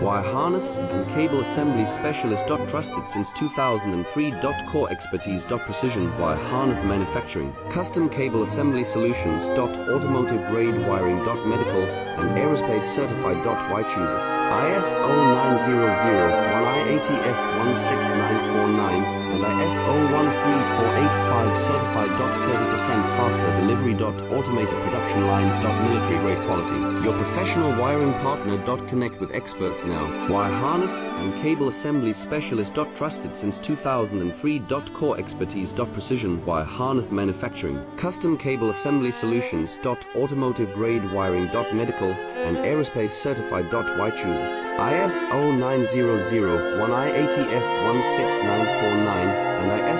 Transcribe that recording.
Wire harness and cable assembly specialist. Trusted since 2003. Core expertise. Precision wire harness manufacturing. Custom cable assembly solutions. Automotive grade wiring. Medical and aerospace certified. Why chooses ISO 9001 IATF 16949 and ISO 13485 certified. 30% faster delivery. Automated production lines. Military grade quality. Your professional wiring partner. Connect with experts now. Wire harness and cable assembly specialist. Trusted since 2003. Core expertise. Precision wire harness manufacturing. Custom cable assembly solutions. Automotive grade wiring. Medical and aerospace certified. Why chooses ISO 9001 IATF 16949 and ISO